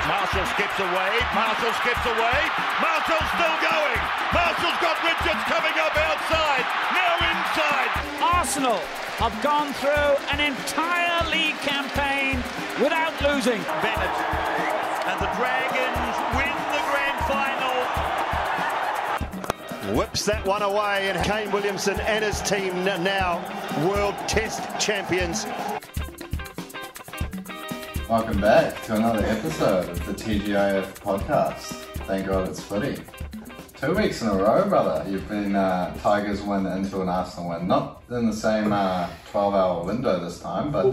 Marshall skips away, Marshall skips away, Marshall's still going, Marshall's got Richards coming up outside, now inside. Arsenal have gone through an entire league campaign without losing. Bennett and the Dragons win the grand final. Whips that one away, and Kane Williamson and his team now World Test champions. Welcome back to another episode of the TGIF podcast. Thank God it's footy. 2 weeks in a row, brother. You've been Tigers win into an Arsenal win. Not in the same 12-hour window this time, but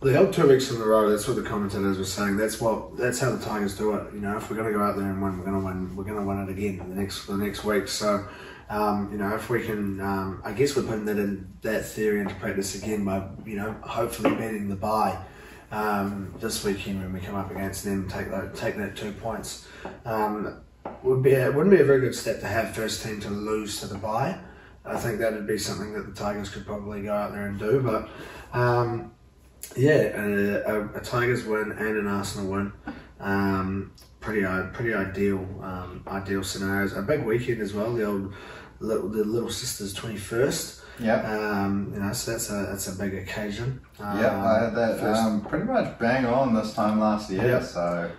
they held 2 weeks in a row. That's what the commentators were saying. That's how the Tigers do it. You know, if we're going to go out there and win, we're going to win. We're going to win it again the next week. So, you know, if we can, I guess we're putting that theory into practice again by, you know, hopefully beating the bye. This weekend when we come up against them, take that 2 points. Wouldn't be a very good step to have first team to lose to the bye. I think that would be something that the Tigers could probably go out there and do. But yeah, a Tigers win and an Arsenal win, pretty ideal scenarios. A big weekend as well. The little sister's 21st. Yeah. You know, so that's a big occasion. Yeah, I had that pretty much bang on this time last year. Yep. So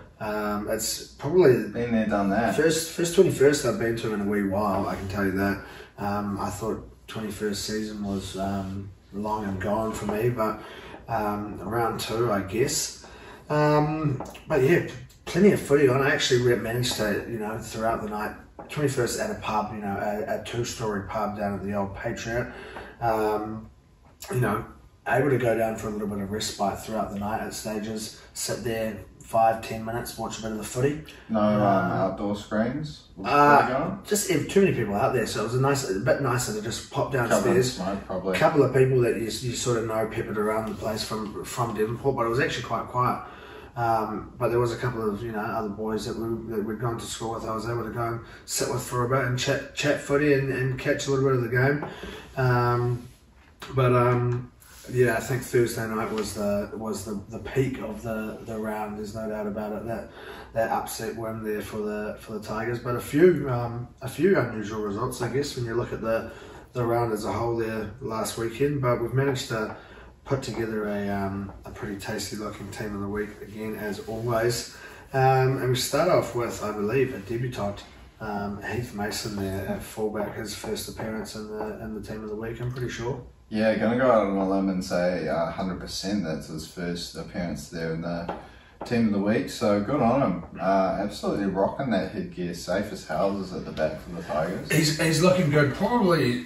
it's probably been there, done that. First 21st I've been to in a wee while. I can tell you that. I thought 21st season was long and gone for me, but round two, I guess. But yeah, plenty of footy on. I actually managed to, you know, throughout the night. 21st at a pub, you know, a two-story pub down at the old Patriot. You know, able to go down for a little bit of respite throughout the night at stages, sit there 5-10 minutes, watch a bit of the footy. No outdoor screens? Just too many people out there, so it was a bit nicer to just pop downstairs. A couple of people that you sort of know peppered around the place from Devonport, but it was actually quite quiet. But there was a couple of, you know, other boys that we'd gone to school with. I was able to go and sit with for a bit and chat footy and catch a little bit of the game. Yeah, I think Thursday night was the peak of the round. There's no doubt about it. That upset win there for the Tigers, but a few unusual results, I guess, when you look at the round as a whole there last weekend. But we've managed to put together a pretty tasty looking team of the week again, as always. And we start off with, I believe, a debutant, Heath Mason there at fullback, his first appearance in the team of the week, I'm pretty sure. Yeah, going to go out on a limb and say 100% that's his first appearance there in the team of the week, so good on him. Absolutely rocking that headgear, safe as houses at the back for the Tigers. He's looking good, probably.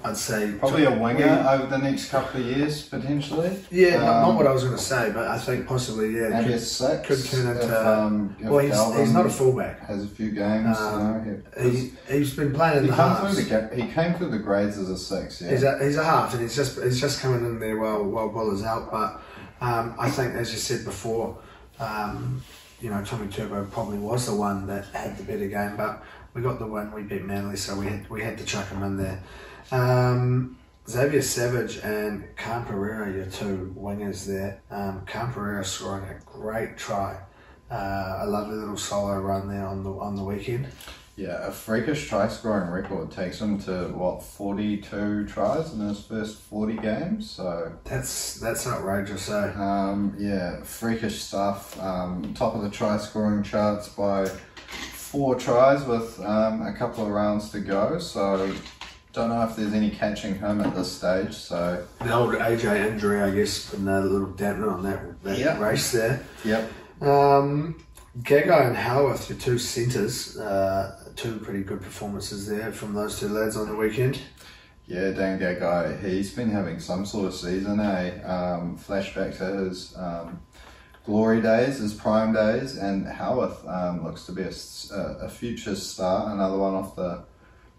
I'd say probably a winger over the next couple of years, potentially. Yeah, not what I was going to say, but I think possibly, yeah, maybe a six. Could turn into. Well, he's not a fullback. Has a few games. He's been playing in the halves. He came through the grades as a six. Yeah, he's a half, and he's just coming in there while Buller's out. But I think, as you said before, you know, Tommy Turbo probably was the one that had the better game, but we got the win. We beat Manly, so we had to chuck him in there. Xavier Savage and Khan Pereira, your two wingers there. Khan Pereira scoring a great try. A lovely little solo run there on the weekend. Yeah, a freakish try scoring record. Takes him to 42 tries in his first 40 games. So that's outrageous, eh? Yeah, freakish stuff. Top of the try scoring charts by 4 tries with a couple of rounds to go. So don't know if there's any catching him at this stage. So the old AJ injury, I guess, and a little dampener on that race there. Yep. Gagai and Howarth, your two centres, two pretty good performances there from those two lads on the weekend. Yeah, Dan Gagai, he's been having some sort of season, flashback to his glory days, his prime days, and Howarth looks to be a future star, another one off the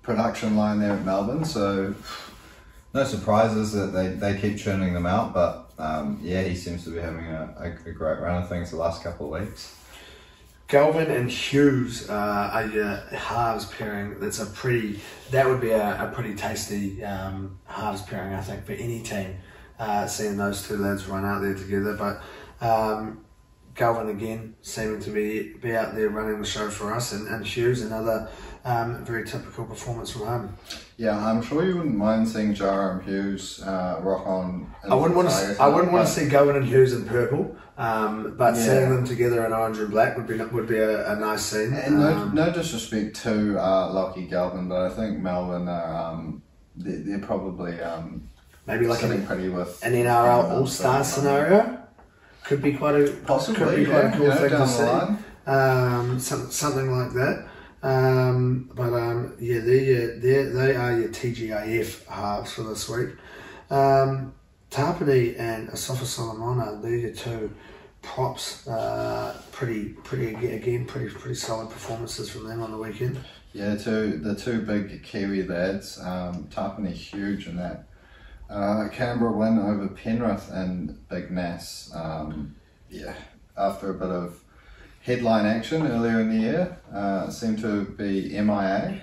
production line there at Melbourne, so no surprises that they keep churning them out, but yeah, he seems to be having a great run of things the last couple of weeks. Galvin and Hughes are your halves pairing. That would be a pretty tasty halves pairing, I think, for any team. seeing those two lads run out there together. But Galvin again seeming to be out there running the show for us, and Hughes, another very typical performance from him. Yeah, I'm sure you wouldn't mind seeing Jara and Hughes rock on. I wouldn't want to see Galvin and Hughes in purple, but seeing them together in orange and black would be a nice scene. And no disrespect to Lockie Galvin, but I think Melbourne are they're probably maybe like sitting pretty with an NRL All-Star scenario. Could be quite a possibly could be quite a cool thing to see. Something like that. They are your TGIF halves for this week. Tapani and Asafa Solomona, they're your two props. Pretty solid performances from them on the weekend. Yeah, the two big Kiwi lads. Tapani huge in that Canberra win over Penrith and Big Nass. After a bit of headline action earlier in the year, seemed to be MIA.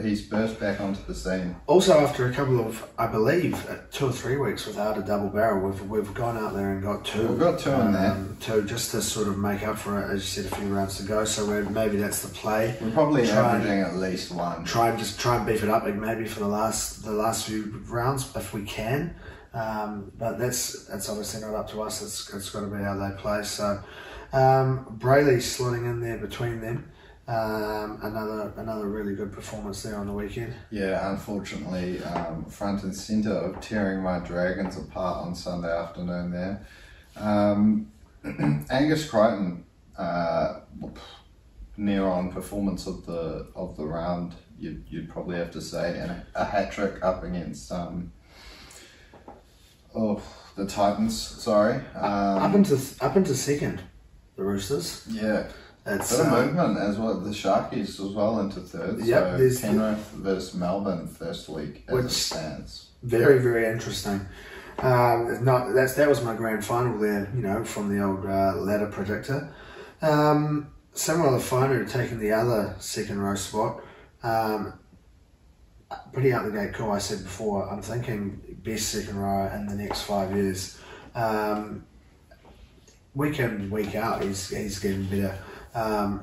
He's burst back onto the scene. Also, after a couple of, I believe, 2 or 3 weeks without a double barrel, we've gone out there and got two. We've got two in there. Two, just to sort of make up for it, as you said, a few rounds to go. So maybe that's the play. We're probably averaging at least one. Try and beef it up, like maybe for the last few rounds if we can. But that's obviously not up to us. It's got to be how they play. So. Brayley slotting in there between them. Another really good performance there on the weekend. Yeah, unfortunately, front and centre of tearing my Dragons apart on Sunday afternoon there. Angus Crichton, near on performance of the round, you'd probably have to say, and a hat trick up against the Titans. Sorry, up into second. The Roosters. Yeah. It's a bit of movement as well. The Sharkies as well into third. Yep, so Penrith versus Melbourne first week as it stands. Very, very interesting. That was my grand final there, from the old ladder predictor. Samuel Alafano taking the other second row spot. Pretty out the gate cool. I said before, I'm thinking best second row in the next 5 years. Week in, week out, he's getting better.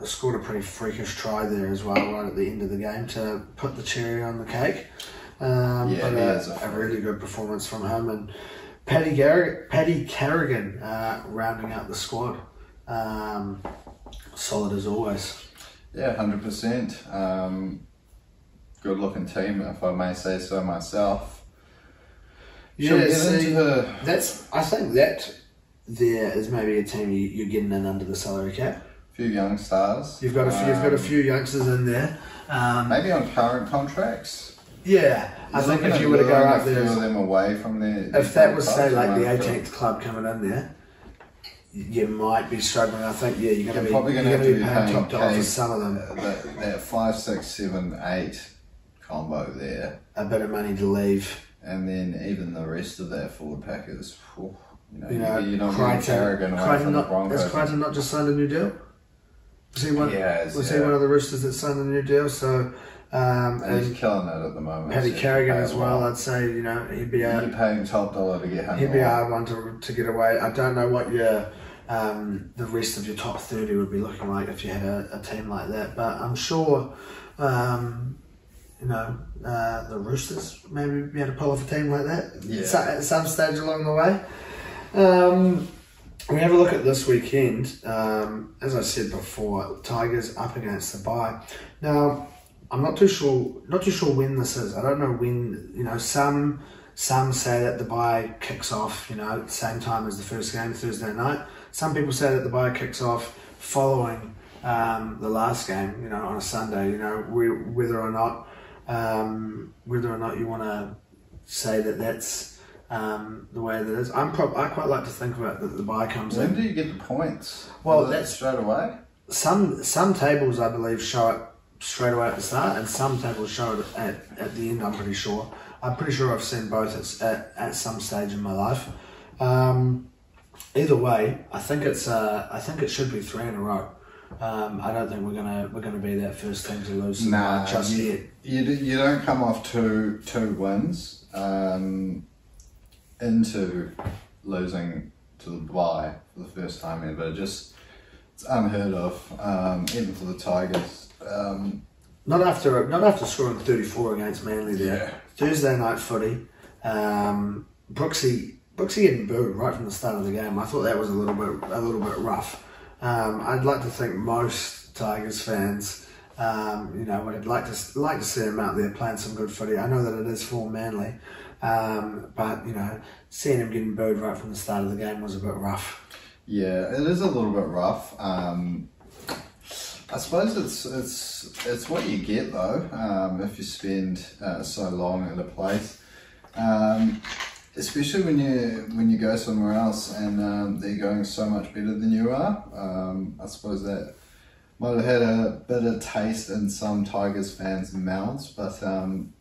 Scored a pretty freakish try there as well, right at the end of the game to put the cherry on the cake. A really good performance from him, and Paddy Carrigan rounding out the squad. Solid as always. Yeah, 100%. Good looking team, if I may say so myself. Yeah, I think that. There is maybe a team you're getting in under the salary cap. A few young stars. You've got a few youngsters in there. Maybe on current contracts. Yeah, I think if you were to go out there, a few of them away from their. If that was say like the 18th club coming in there, you might be struggling. I think you're going to be paying top dollar for some of them. That 5, 6, 7, 8 combo there. A bit of money to leave, and then even the rest of that forward pack is. You're not Crichton has Crichton not just signed a new deal? Was he one of the Roosters that signed a new deal? So and he's killing it at the moment. Paddy Carrigan as well. I'd say he'd be you're paying top dollar to get him. He'd be a hard one to get away. I don't know what your the rest of your top 30 would be looking like if you had a team like that, but I'm sure the Roosters maybe be able to pull off a team like that at some stage along the way. We have a look at this weekend. As I said before, Tigers up against the bye. Now, I'm not too sure when this is. I don't know when. Some say that the bye kicks off. At the same time as the first game, Thursday night. Some people say that the bye kicks off following the last game. On a Sunday. Whether or not you want to say that that's. The way that is, I quite like to think about that the bye comes in. When do you get the points? Well, that's straight away. Some tables I believe show it straight away at the start, and some tables show it at the end. I'm pretty sure. I've seen both at some stage in my life. Either way, I think it should be 3 in a row. I don't think we're gonna be that first team to lose just yet. You don't come off two wins. into losing to the bye for the first time ever. Just, it's unheard of, even for the Tigers. Not after scoring 34 against Manly there. Yeah. Thursday night footy. Brooksy getting booed right from the start of the game. I thought that was a little bit rough. I'd like to think most Tigers fans, would like to see him out there playing some good footy. I know that it is for Manly, but seeing him getting booed right from the start of the game was a bit rough. Yeah, it is a little bit rough. I suppose it's what you get though, if you spend so long at a place. Especially when you go somewhere else and they're going so much better than you are. I suppose that might have had a bit of taste in some Tigers fans' mouths, but on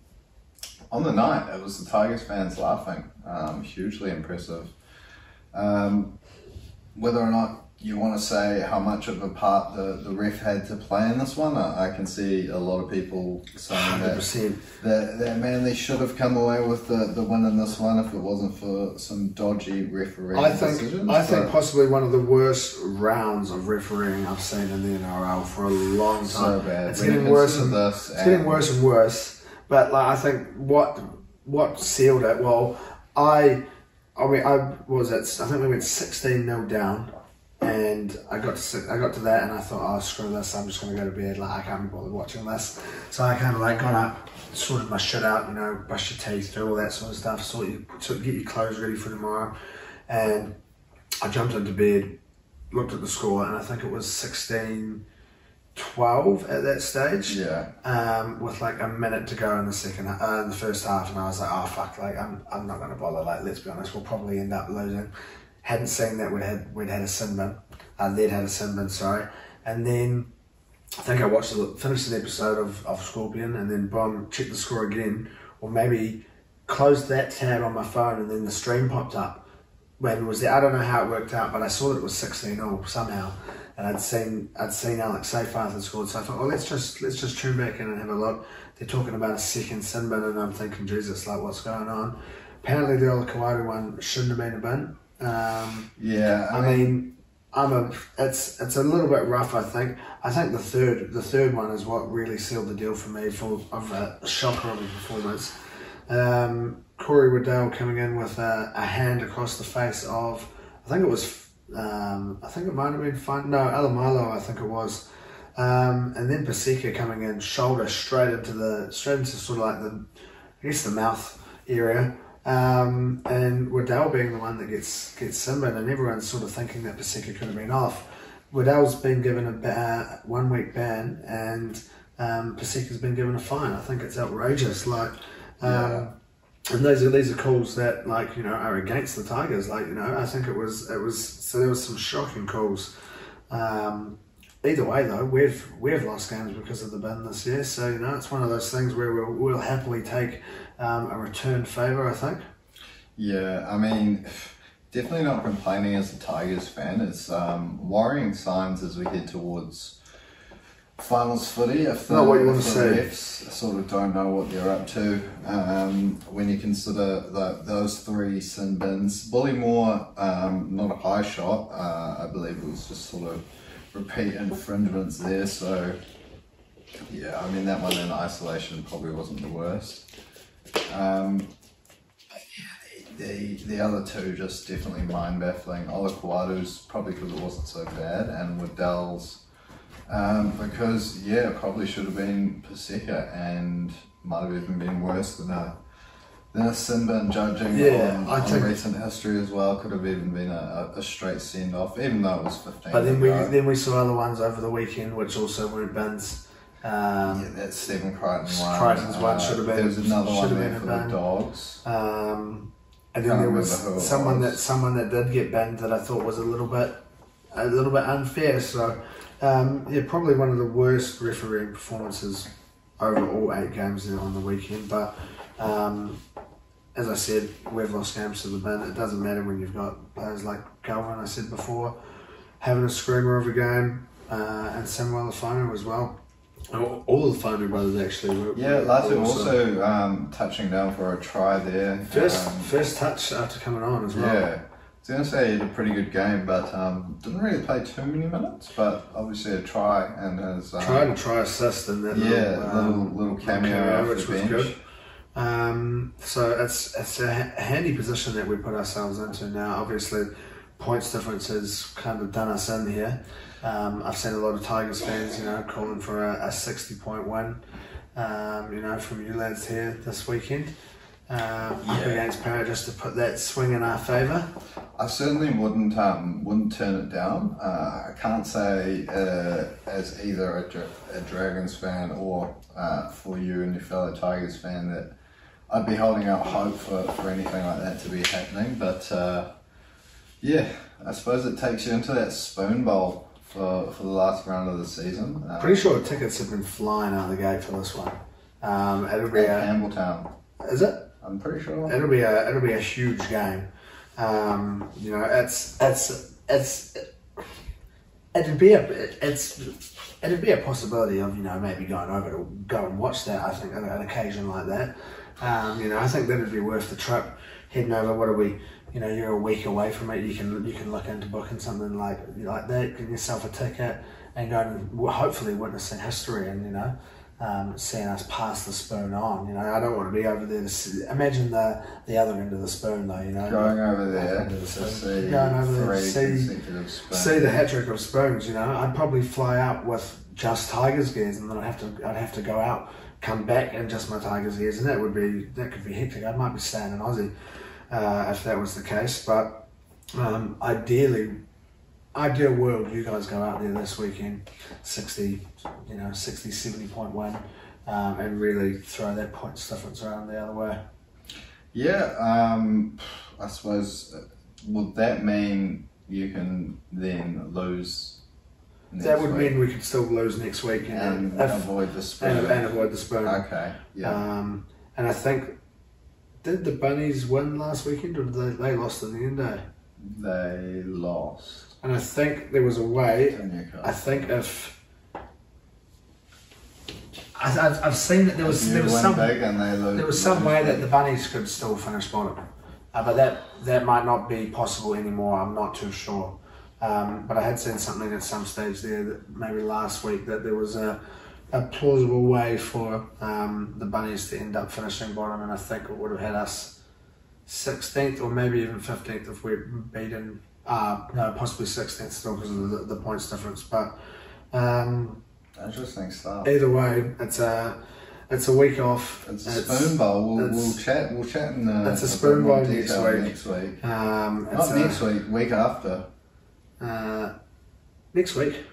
the night it was the Tigers fans laughing. Hugely impressive. Whether or not you want to say how much of a part the ref had to play in this one, I can see a lot of people saying that Manly should have come away with the win in this one if it wasn't for some dodgy refereeing decisions. I think possibly one of the worst rounds of refereeing I've seen in the NRL for a long time. So bad. It's getting worse and worse. But I think what sealed it. Well, I think we went 16-0 down. And I got to that and I thought, oh, screw this, I'm just going to go to bed, I can't be bothered watching this. So I kind of got up, sorted my shit out, brushed your teeth, do all that sort of stuff, get your clothes ready for tomorrow. And I jumped into bed, looked at the score, and I think it was 16-12 at that stage. Yeah. With a minute to go in the first half, and I was like, oh fuck, I'm not going to bother, let's be honest, we'll probably end up losing. Hadn't seen that we'd had a sin bin. They'd had a sin bin, sorry. And then I think I finished an episode of Scorpion, and then boom, checked the score again, or maybe closed that tab on my phone, and then the stream popped up. When was there? I don't know how it worked out, but I saw that it was 16-0 somehow, and I'd seen Alex Seyfarth had scored, so I thought, let's just tune back in and have a look. They're talking about a second sin bin, and I'm thinking, Jesus, what's going on? Apparently the old Kawadu one shouldn't have been a bin. It's a little bit rough. I think the third one is what really sealed the deal for me of a shocker of a performance. Corey Waddell coming in with a hand across the face of, I think it might have been Alamalo, I think it was, and then Paseka coming in shoulder straight into sort of the mouth area. And Waddell being the one that gets sin-bin, and everyone's sort of thinking that Paseka could have been off. Waddell's been given a 1 week ban, and Paseka's been given a fine. I think it's outrageous. And these are calls that are against the Tigers. I think it was so there was some shocking calls. Either way though, we've lost games because of the bin this year. So it's one of those things where we'll happily take a returned favour, I think. Yeah, definitely not complaining as a Tigers fan. It's worrying signs as we head towards finals footy. If not what you want to see. Refs sort of don't know what they're up to. When you consider those three sin bins, Bullymore, not a high shot. I believe it was just sort of repeat infringements there. So yeah, that one in isolation probably wasn't the worst. The other two just definitely mind baffling. Olakuadu's probably because it wasn't so bad, and Waddell's because it probably should have been Paseka and might have even been worse than a sin bin judging on recent history as well. Could have even been a straight send off, even though it was 15. But then we saw other ones over the weekend which also weren't bins. That Stephen Crichton one. Crichton's one should have been. There was another one there for the Dogs. And then there was someone that did get banned that I thought was a little bit unfair. So probably one of the worst refereeing performances over all 8 games there on the weekend. But as I said, we've lost games to the bin. It doesn't matter when you've got players like Galvin, I said before, having a screamer of a game, and Samuel Afonu as well. All the Whanau brothers actually were. Yeah, Latu also touching down for a try there. First touch after coming on as well. Yeah. I was going to say he had a pretty good game, but didn't really play too many minutes. But obviously a try and his try assist in that little cameo off which the was bench. good. So it's a handy position that we put ourselves into now. Obviously, points difference has kind of done us in here. I've seen a lot of Tigers fans, calling for a 60-point win, from you lads here this weekend. Up against Parramatta, just to put that swing in our favour. I certainly wouldn't turn it down. I can't say as either a Dragons fan or for you and your fellow Tigers fan that I'd be holding out hope for anything like that to be happening. But I suppose it takes you into that spoon bowl for the last round of the season. Pretty sure tickets have been flying out the gate for this one. It'll be at Campbelltown. Is it? I'm pretty sure it'll be a huge game. It'd be a possibility of maybe going over to go and watch that. I think an occasion like that. I think that'd be worth the trip. Heading over. What are we? You're a week away from it. You can look into booking something like that. Get yourself a ticket and go and hopefully witnessing history and seeing us pass the spoon on. I don't want to be over there to see, imagine the other end of the spoon though. Going over there to see the hat trick of spoons. I'd probably fly out with just Tigers gears, and then I'd have to go out, come back in just my Tigers gears, and that could be hectic. I might be staying in Aussie if that was the case, but ideal world, you guys go out there this weekend, 60, 70 point win, and really throw that points difference around the other way. Yeah, I suppose, would that mean you can then lose next That would week? mean we could still lose next week and avoid the spoon. And avoid the spoon. Okay, yeah. And I think, did the Bunnies win last weekend, or did they lost in the end day? They lost. And I think there was a way. I think if I've seen that there was some way that the Bunnies could still finish bottom, but that might not be possible anymore. I'm not too sure. But I had seen something at some stage there that maybe last week that there was a plausible way for the Bunnies to end up finishing bottom, and I think it would have had us 16th or maybe even 15th if we'd beaten. No, possibly 16th still because of the points difference. But interesting stuff. Either way, it's a week off. It's a spoon bowl. We'll chat in the. It's a spoon bowl next week. Not next week. Week after. Next week.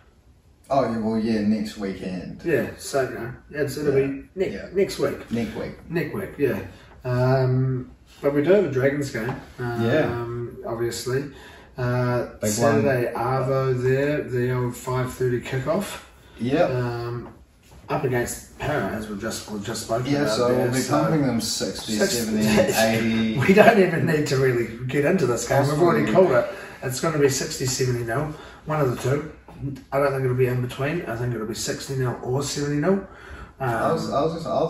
Oh well, yeah, next weekend. Yeah, so it'll be next week. Next week, yeah. But we do have a Dragons game. Obviously. Saturday Arvo there, the old 5:30 kickoff. Yep. Up against Para, as we've just spoken about. Yeah, so we'll be pumping them 60, 70, 80. We don't even need to really get into this game. We've already called it. It's going to be 60-70-0. One of the two. I don't think it'll be in between. I think it'll be 60-0 or 70-0. I was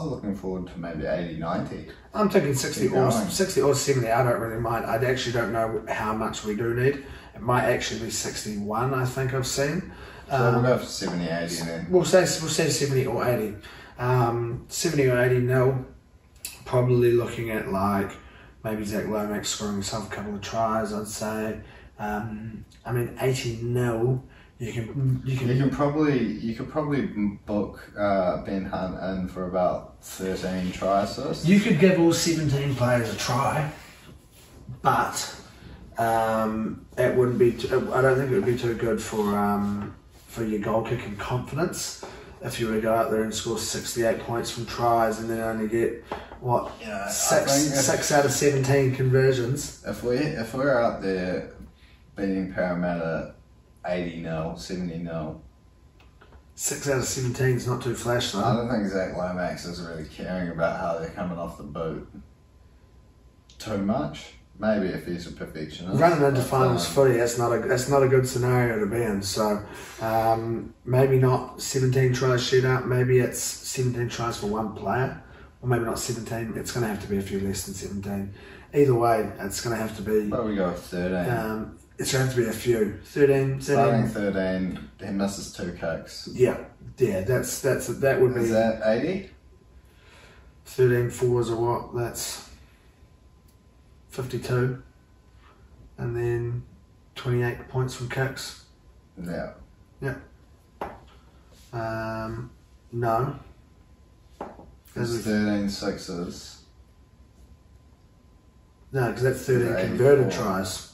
looking forward to maybe 80-90. I'm thinking 60 or 70. I don't really mind. I actually don't know how much we do need. It might actually be 61. I think I've seen. So we'll go for 70-80 then. We'll say 70 or 80. 70 or 80-0. Probably looking at like maybe Zach Lomax scoring himself a couple of tries. I'd say. 80-0. You could probably book Ben Hunt in for about 13 try assists. You could give all 17 players a try, but it wouldn't be. I don't think it would be too good for your goal kicking confidence if you were to go out there and score 68 points from tries and then only get six out of 17 conversions. If we're out there beating Parramatta 80-0, 70-0. 6 out of 17 is not too flash though. I don't think Zach Lomax is really caring about how they're coming off the boot too much. maybe if he's a perfectionist. Running into finals footy, that's not a good scenario to be in. So maybe not 17 tries shootout. Maybe it's 17 tries for one player, or maybe not 17. It's going to have to be a few less than 17. Either way, it's going to have to be. But we go with 13. It's going to have to be a few. 13. Starting 13. He misses 2 kicks. Yeah. That would be. Is that 80? 13 fours or what? That's 52. And then 28 points from kicks. Yeah. Yeah. No. There's 13 sixes. No, because that's 13 converted tries.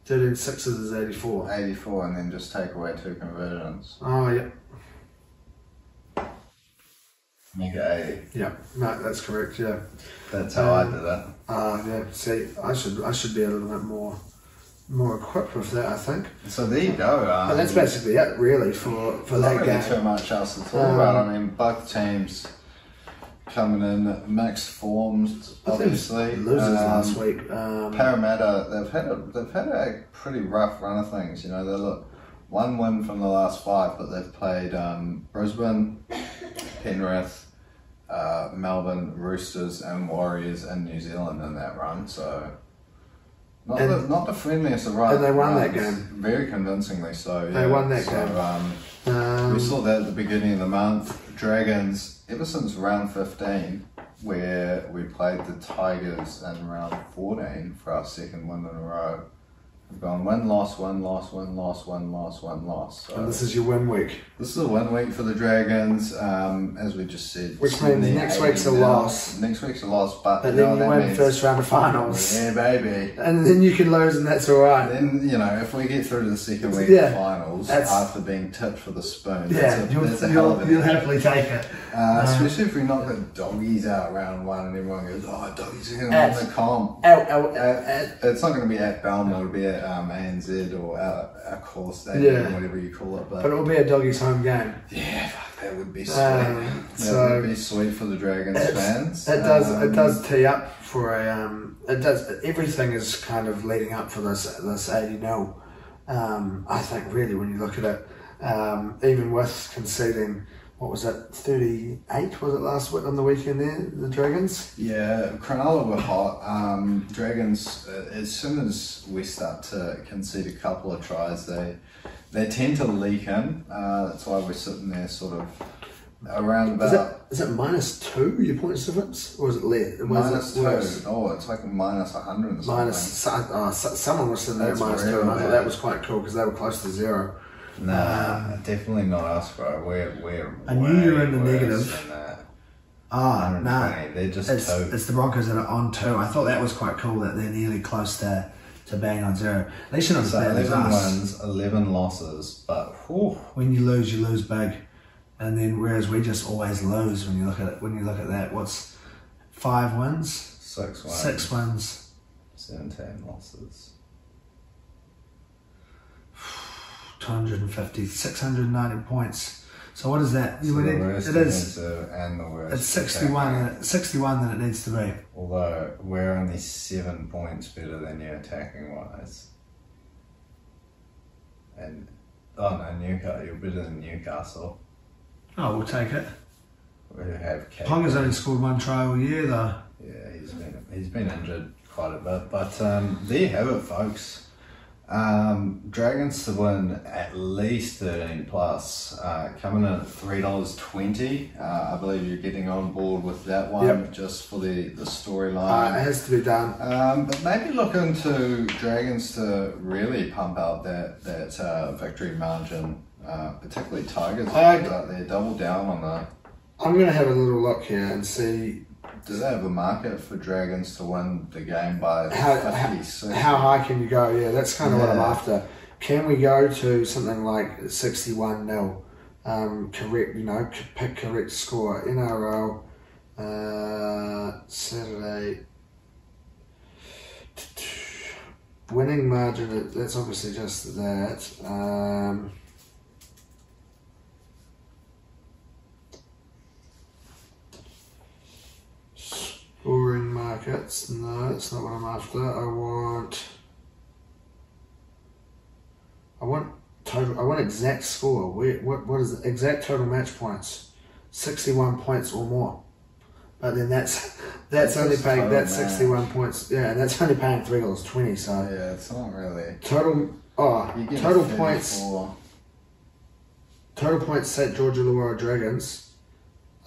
13 sixes is 84. 84, and then just take away 2 conversions. Oh, yeah. Make it 80. Yeah, no, that's correct, yeah. That's how I did it. Yeah, see, I should be a little bit more equipped with that, I think. So there you go. But that's basically it, really, for that game. Not really too much else to talk about. I mean, both teams coming in mixed forms, obviously. Losers last week. Parramatta, they've had a pretty rough run of things. You know, they look 1 win from the last 5, but they've played Brisbane, Penrith, Melbourne, Roosters, and Warriors in New Zealand in that run. So not the friendliest of runs. And they won that game. Very convincingly so. Yeah. They won that game. We saw that at the beginning of the month. Dragons, ever since round 15, where we played the Tigers in round 14 for our 2nd win in a row, we've gone win, loss, win, loss, win, loss, win, loss, win, loss. So and this is your win week. This is a win week for the Dragons, as we just said. Which means next week's a loss. Next week's a loss, but then you win first round of finals. Yeah, baby. And then you can lose, and that's all right. Then, you know, if we get through to the 2nd week of finals after being tipped for the spoon, you'll happily take it. Especially if we knock the doggies out round 1 and everyone goes, oh, doggies are going to win the comp. It's not going to be at Belmore, it'll be at ANZ or our core stadium, whatever you call it. But it'll be a doggies home game. Yeah, that would be sweet. That would be sweet for the Dragons fans. It does tee up for a. It does. Everything is kind of leading up for this 80-0. I think really when you look at it, even with conceding. What was it, 38 was it last week on the weekend there, the Dragons? Yeah, Cronulla were hot. Dragons, as soon as we start to concede a couple of tries, they tend to leak in. That's why we're sitting there sort of around about... Is it -2, your points difference? Or is it less? -2. Oh, it's like -100 or something. Someone was sitting there at -2, and I thought that was quite cool because they were close to 0. Nah, definitely not us, bro. We're I knew you were in the negative. Nah. They're just it's the Broncos that are on 2. I thought that was quite cool that they're nearly close to being on 0. At least you're not as bad as 11 us. wins, 11 losses, but when you lose big, and then whereas we just always lose when you look at it. When you look at that, what's 5 wins? 6 wins. 6 wins. 17 losses. 250, 690 points. So what is that? So it is. And the worst. It's 61 that it needs to be. Although we're only 7 points better than you attacking wise. And Newcastle. You're better than Newcastle. Oh, we'll take it. We have Ponga's only scored 1 try all year though. Yeah, he's been injured quite a bit. But there you have it, folks. Dragons to win at least 13 plus, coming in at $3.20. I believe you're getting on board with that one, just for the storyline. It has to be done. But maybe look into Dragons to really pump out that victory margin, particularly Tigers out there. Double down on that. I'm going to have a little look here and see. Do they have a market for Dragons to win the game by 56? How high can you go? Yeah, that's kind of what I'm after. Can we go to something like 61-0? Correct, pick correct score. NRL, Saturday. Winning margin, that's obviously just that. Scoring market. brackets. No, that's not what I'm after. I want total. I want exact score. What is it? Exact total match points? 61 points or more. But then that's only paying, that's 61 points. Yeah, and that's only paying $3.20. So yeah, it's not really total points. Total points. St. George Illawarra Dragons.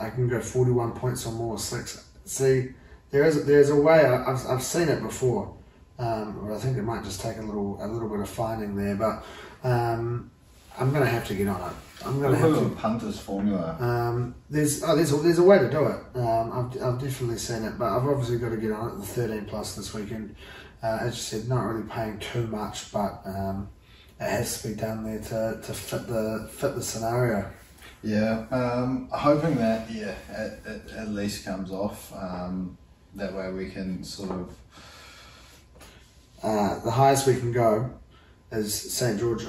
I can go 41 points or more. See, there's a way. I've seen it before. Or I think it might just take a little bit of finding there, but I'm gonna have to get on it. I'm gonna have to. Punter's formula. There's a way to do it. I've definitely seen it, but I've obviously got to get on it. The 13 plus this weekend, as you said, not really paying too much, but it has to be done there to fit the scenario. Yeah, hoping that it at least comes off. That way we can sort of. The highest we can go is St. George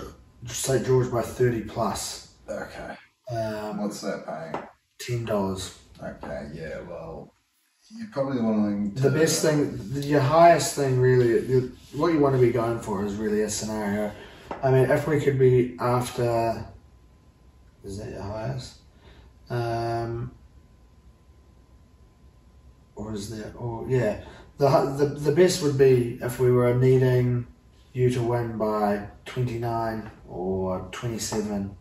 by 30 plus. Okay. What's that paying? $10. Okay, yeah, well, you're probably wanting to... The best thing, your highest thing really, what you want to be going for is really a scenario. I mean, if we could be after... Is that your highest? Or is there... Or, yeah. The best would be if we were needing you to win by 29 or 27,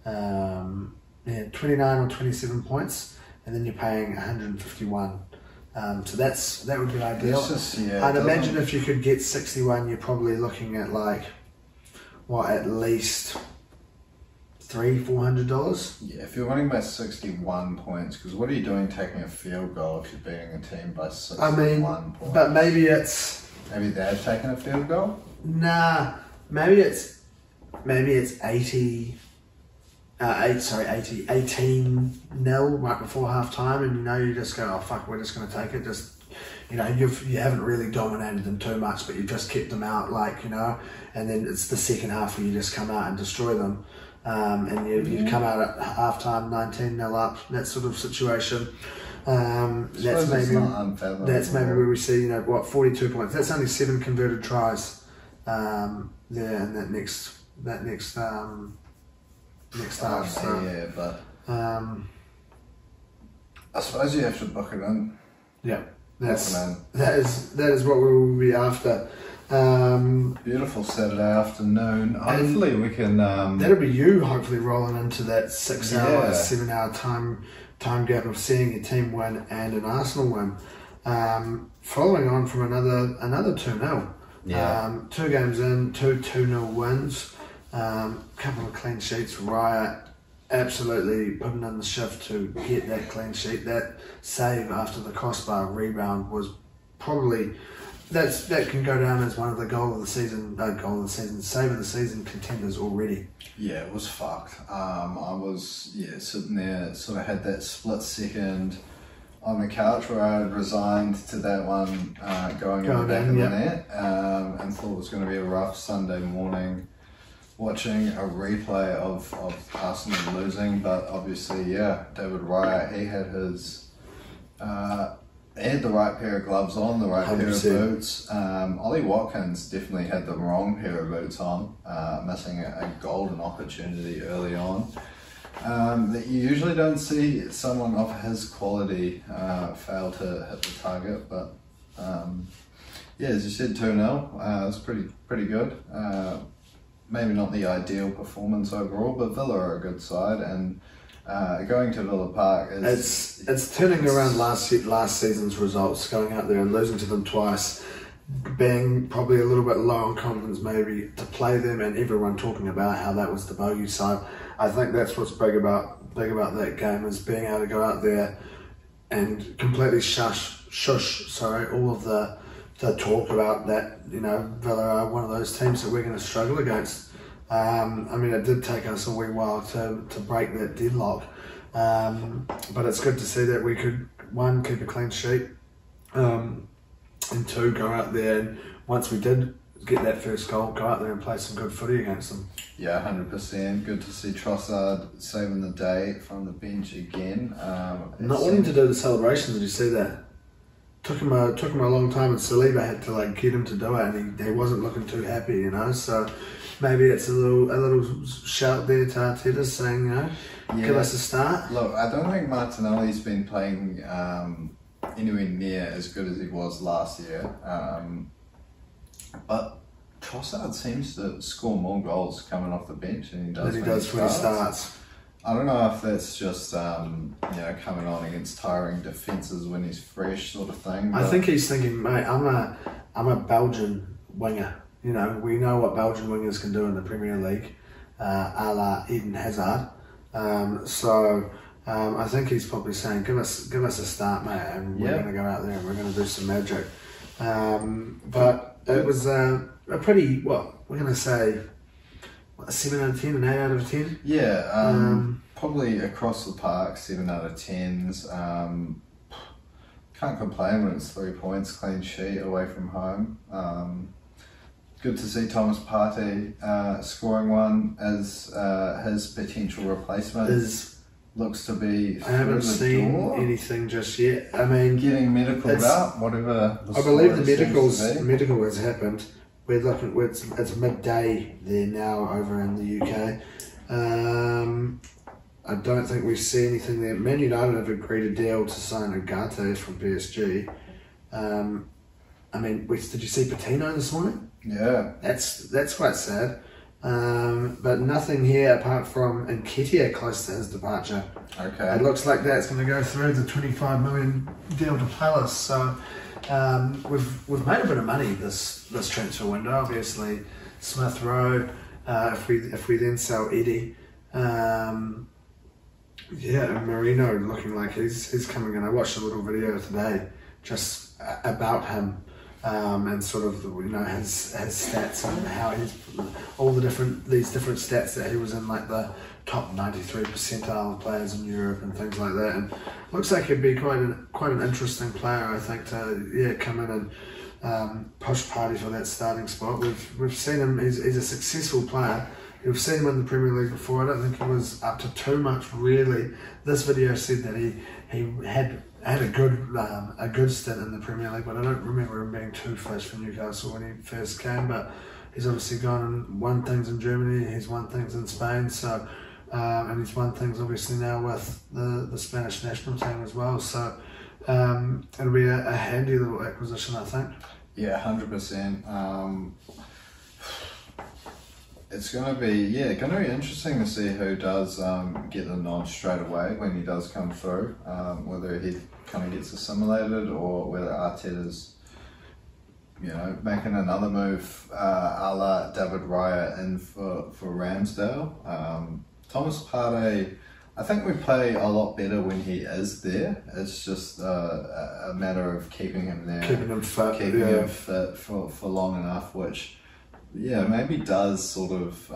29 or 27 points, and then you're paying 151. So that would be ideal. I'd imagine if you could get 61, you're probably looking at like at least $300-400. Yeah, if you're winning by 61 points, because what are you doing taking a field goal if you're beating a team by 61 points? But maybe it's... Maybe they're taking a field goal? Nah, maybe it's 18-0 right before half time, and you just go, oh fuck, we're just going to take it. Just, you haven't really dominated them too much, but you've just kept them out, and then it's the second half where you just come out and destroy them. And you come out at half time 19-0 up, that sort of situation. That's maybe where we see 42 points. That's only 7 converted tries there in that next half. So, yeah, but I suppose you have to book it in. Yeah, that is what we will be after. Beautiful Saturday afternoon. Hopefully we can. That'll be you. Hopefully rolling into that 6-hour, 7-hour time gap of seeing your team win and an Arsenal win. Following on from another 2-0. Yeah. 2 games in, 2-0 wins. Couple of clean sheets. Riot absolutely putting in the shift to get that clean sheet. That save after the crossbar rebound was probably. That can go down as one of the save of the season contenders already. Yeah, it was fucked. I was sitting there, sort of had that split second on the couch where I had resigned to that one going in the back of the net, and thought it was going to be a rough Sunday morning watching a replay of Arsenal losing. But obviously, David Riot, he had his. He had the right pair of gloves on, the right 100%. Pair of boots. Ollie Watkins definitely had the wrong pair of boots on, missing a golden opportunity early on. That you usually don't see someone of his quality fail to hit the target, but as you said, 2-0. It was pretty good. Maybe not the ideal performance overall, but Villa are a good side, and going to Villa Park is... It's turning around last season's results, going out there and losing to them twice, being probably a little bit low on confidence maybe to play them, and everyone talking about how that was the bogey side. I think that's what's big about that game, is being able to go out there and completely shush all of the talk about that, Villa are one of those teams that we're going to struggle against. It did take us a wee while to break that deadlock, but it's good to see that we could, 1, keep a clean sheet, and 2, go out there, and once we did get that first goal, go out there and play some good footy against them. Yeah, 100%. Good to see Trossard saving the day from the bench again. Not wanting to do the celebrations, did you see that? took him a long time, and Saliba had to like get him to do it, and he wasn't looking too happy, you know. So maybe it's a little shout there to Arteta saying, you know, give us a start. Look, I don't think Martinelli's been playing anywhere near as good as he was last year, but Trossard seems to score more goals coming off the bench than he does when he starts. I don't know if that's just you know, coming on against tiring defences when he's fresh, sort of thing. I think he's thinking, mate, I'm a Belgian winger. You know, we know what Belgian wingers can do in the Premier League, a la Eden Hazard. So I think he's probably saying, give us a start, mate, and we're going to go out there and we're going to do some magic. But it was a pretty, what we're going to say, a 7 out of 10, an 8 out of 10? Yeah, probably across the park, 7 out of 10s. Can't complain when it's 3 points, clean sheet away from home. Good to see Thomas Partey scoring one as his potential replacement. Looks to be. I haven't seen anything just yet. I mean, getting medicaled out, whatever. I believe the medical has happened. We're looking. It's midday there now over in the UK. I don't think we see anything there. Man United have agreed a deal to sign Ugarte from PSG. I mean, did you see Patino this morning? Yeah, that's quite sad. But nothing here apart from Nketiah close to his departure. Okay. It looks like that's going to go through the 25 million deal to Palace. So we've made a bit of money this transfer window. Obviously, Smith Rowe. If we then sell Eddie, and Marino looking like he's coming in. I watched a little video today just about him. And sort of, you know, his stats and how he's all these different stats that he was in, like the top 93 percentile of players in Europe and things like that. And looks like he'd be quite an interesting player, I think, to come in and push Partey for that starting spot. We've seen him. He's a successful player. We've seen him in the Premier League before. I don't think he was up to too much really. This video said that he had a good stint in the Premier League, but I don't remember him being too fresh for Newcastle when he first came. But he's obviously gone and won things in Germany. He's won things in Spain. So and he's won things obviously now with the Spanish national team as well. So it'll be a handy little acquisition, I think. Yeah, 100%. It's going to be interesting to see who does get the nod straight away when he does come through. Whether he kind of gets assimilated or whether Arteta's, you know, making another move a la David Raya in for Ramsdale. Thomas Partey, I think we play a lot better when he is there. It's just a matter of keeping him there, keeping him fit for long enough, which. Yeah, maybe does sort of.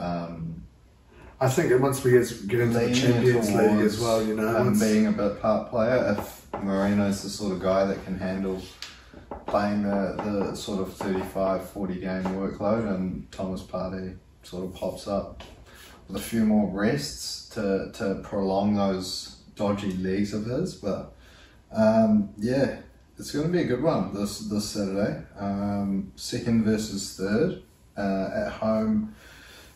I think once we get into the Champions League as well, you know, being a bit part player. If Marino's the sort of guy that can handle playing the sort of 35-40 game workload, and Thomas Partey sort of pops up with a few more rests to prolong those dodgy legs of his, but yeah, it's going to be a good one this Saturday. Second versus third. At home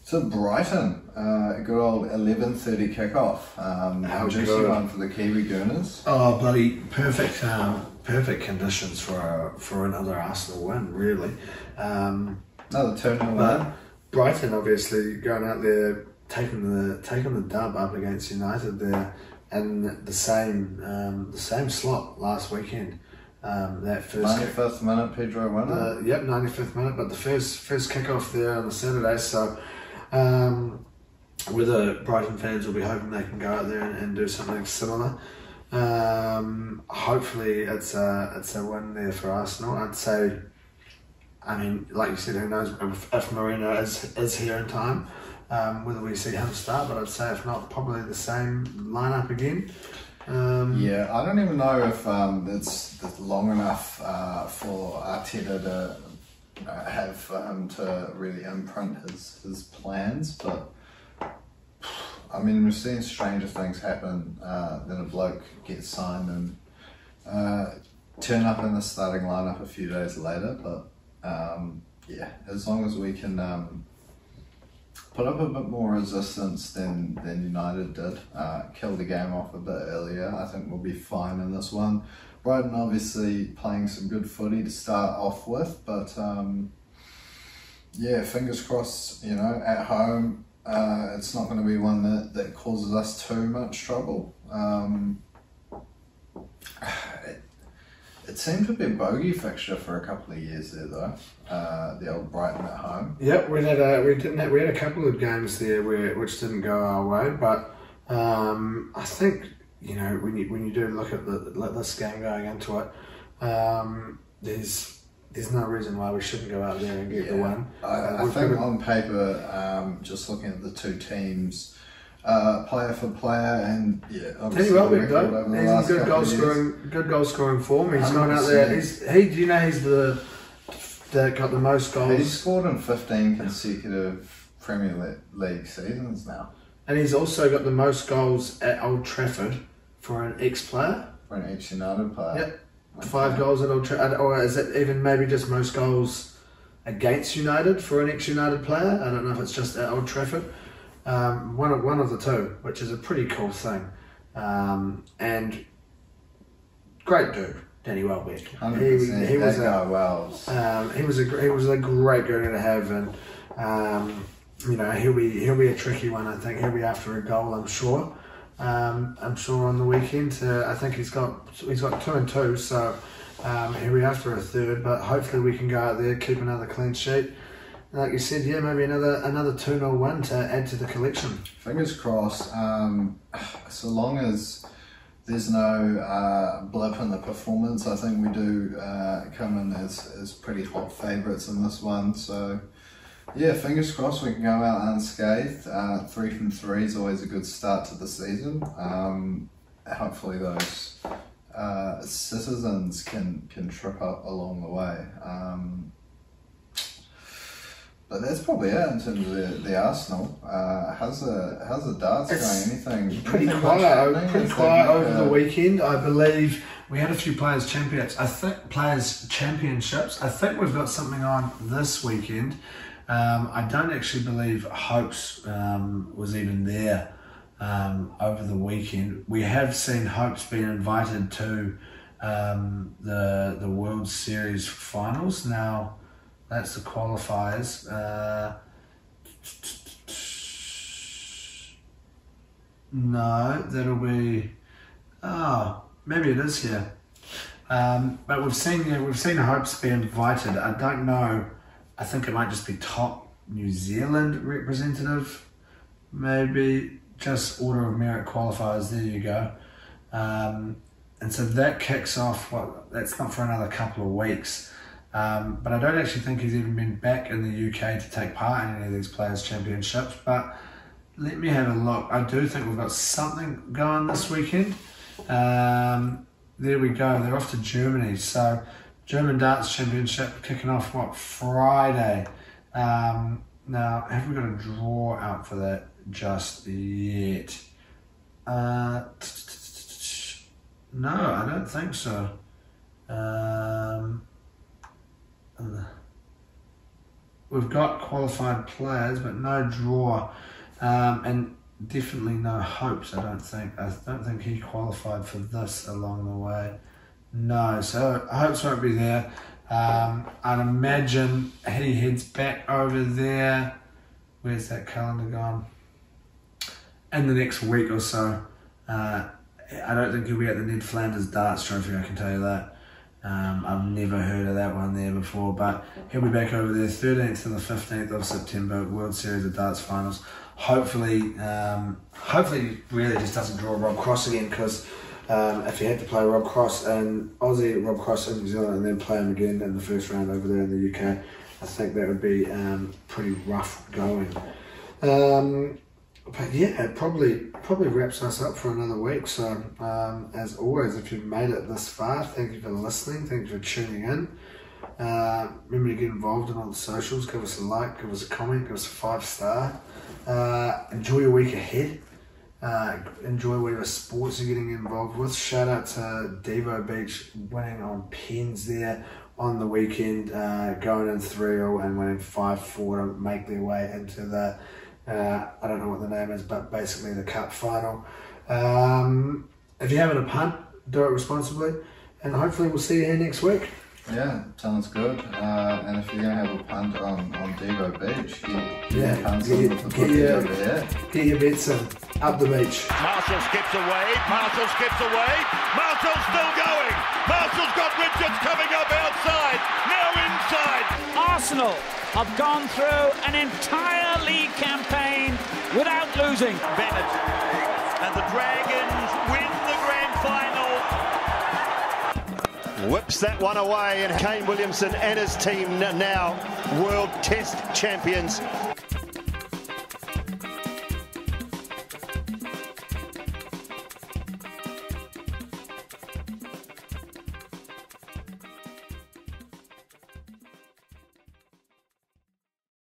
to Brighton, a good old 11:30 kickoff. How juicy one for the Kiwi Gooners. Oh, bloody perfect conditions for another Arsenal win, really. Another 2-0 win. Brighton obviously going out there taking the dub up against United there, and the same slot last weekend. That first 95th minute, Pedro winner. Yep, 95th minute, but the first kickoff there on the Saturday. So, whether Brighton fans will be hoping they can go out there and do something similar. Hopefully, it's a win there for Arsenal. I'd say. I mean, like you said, who knows if Marino is here in time. Whether we see him start, but I'd say if not, probably the same lineup again. Yeah, I don't even know if it's long enough for Arteta to have to really imprint his plans, but I mean, we've seen stranger things happen than a bloke gets signed and turn up in the starting lineup a few days later, but yeah, as long as we can put up a bit more resistance than United did, kill the game off a bit earlier, I think we'll be fine in this one. Brighton obviously playing some good footy to start off with, but yeah, fingers crossed, you know, at home, it's not going to be one that causes us too much trouble. It seemed to be a bogey fixture for a couple of years there, though. The old Brighton at home. Yep, we had a couple of games there which didn't go our way, but I think, you know, when you do look at this game going into it, there's no reason why we shouldn't go out there and get the win. I think on paper, just looking at the two teams, player for player, and yeah, obviously he's in good goal scoring form. He's gone out there. Do you know he's got the most goals? He's scored in 15 consecutive Premier League seasons now, and he's also got the most goals at Old Trafford for an ex-player. For an ex-United player. Yep. Okay. 5 goals at Old Trafford, or is it even maybe just most goals against United for an ex-United player? I don't know if it's just at Old Trafford. One of the two, which is a pretty cool thing, and great dude, Danny Welbeck. 100%. He was guy Wells. He was a great guy to have, and you know, he'll be a tricky one. I think he'll be after a goal. I'm sure on the weekend. I think he's got 2 and 2, so he'll be after a third. But hopefully we can go out there, keep another clean sheet. Like you said, yeah, maybe another 2-0 win to add to the collection. Fingers crossed. So long as there's no blip in the performance, I think we do come in as pretty hot favourites in this one. So yeah, fingers crossed we can go out unscathed. 3 from 3 is always a good start to the season. Hopefully those citizens can trip up along the way. But that's probably it in terms of the Arsenal. How's the darts going? Anything pretty quiet over the weekend. I believe we had a few players' championships. I think we've got something on this weekend. I don't actually believe Hopes was even there over the weekend. We have seen Hopes being invited to the World Series finals now. That's the qualifiers. No, that'll be. Oh, maybe it is here. But we've seen Hopes be invited. I don't know. I think it might just be top New Zealand representative. Maybe just order of merit qualifiers. There you go. And so that kicks off. That's not for another couple of weeks. But I don't actually think he's even been back in the UK to take part in any of these players' championships. But let me have a look. I do think we've got something going this weekend. There we go. They're off to Germany. So German Darts Championship kicking off, Friday. Now, have we got a draw out for that just yet? No, I don't think so. We've got qualified players, but no draw, and definitely no Hopes. I don't think he qualified for this along the way. No, so Hopes won't be there. I'd imagine he heads back over there. Where's that calendar gone? In the next week or so. I don't think he'll be at the Ned Flanders Darts Trophy, I can tell you that. I've never heard of that one there before, but he'll be back over there 13th to the 15th of September, World Series of Darts Finals. Hopefully really just doesn't draw Rob Cross again, because if you had to play Rob Cross in Aussie, Rob Cross in New Zealand, and then play him again in the first round over there in the UK, I think that would be pretty rough going. But yeah, it probably wraps us up for another week. So as always, if you've made it this far, thank you for listening, thank you for tuning in. Remember to get involved in all the socials. Give us a like, give us a comment, give us a 5-star. Enjoy your week ahead. Enjoy whatever sports you're getting involved with. Shout out to Devo Beach winning on pens there on the weekend, going in 3-0 and winning 5-4 to make their way into the, I don't know what the name is, but basically the cup final. If you're having a punt, do it responsibly, and hopefully we'll see you here next week. Yeah, sounds good. And if you're going to have a punt on Devo Beach, get your bets in. Up the beach. Marshall skips away. Marshall skips away. Marshall's still going. Marshall's got Richards coming up outside. Now inside. Arsenal have gone through an entire league campaign without losing. Bennett and the Dragons win the grand final. Whips that one away, and Kane Williamson and his team now World Test champions.